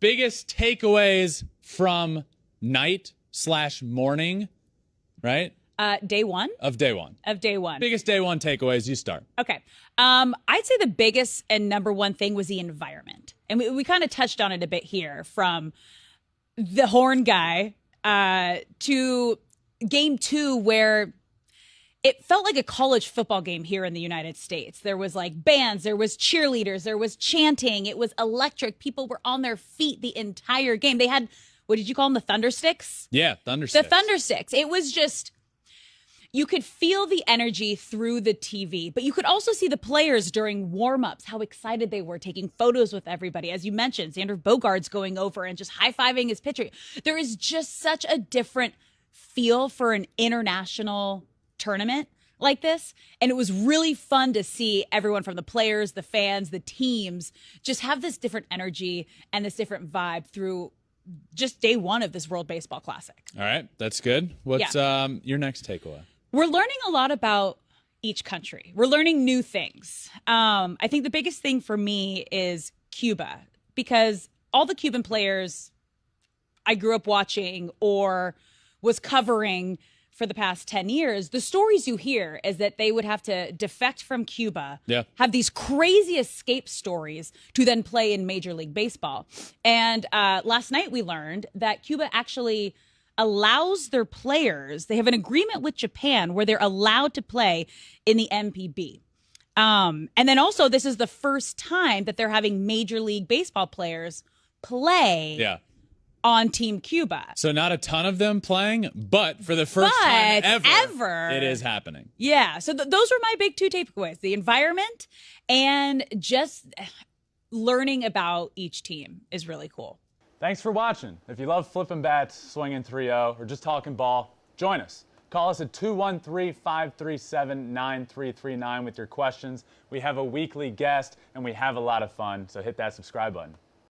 biggest takeaways from night/morning, right? Day one? Of day one. Of day one. Biggest day one takeaways, you start. Okay. I'd say the biggest and number one thing was the environment. And we kind of touched on it a bit here, from the horn guy to game two, where it felt like a college football game here in the United States. There was like bands, there was cheerleaders, there was chanting. It was electric. People were on their feet the entire game. They had, what did you call them? The thunder sticks? Yeah, thunder sticks. The thunder sticks. It was just, you could feel the energy through the TV, but you could also see the players during warm-ups, how excited they were, taking photos with everybody. As you mentioned, Xander Bogaerts going over and just high-fiving his pitcher. There is just such a different feel for an international tournament like this. And it was really fun to see everyone, from the players, the fans, the teams, just have this different energy and this different vibe through just day one of this World Baseball Classic. All right, that's good. What's your next takeaway? We're learning a lot about each country. We're learning new things. I think the biggest thing for me is Cuba, because all the Cuban players I grew up watching or was covering for the past 10 years, the stories you hear is that they would have to defect from Cuba, have these crazy escape stories to then play in Major League Baseball. And last night we learned that Cuba actually allows their players, they have an agreement with Japan where they're allowed to play in the MPB. And then also, this is the first time that they're having Major League Baseball players play on Team Cuba. So not a ton of them playing, but for the first time ever, it is happening. Yeah. So those were my big two takeaways: the environment and just learning about each team is really cool. Thanks for watching. If you love flipping bats, swinging 3-0, or just talking ball, join us. Call us at 213-537-9339 with your questions. We have a weekly guest, and we have a lot of fun, so hit that subscribe button.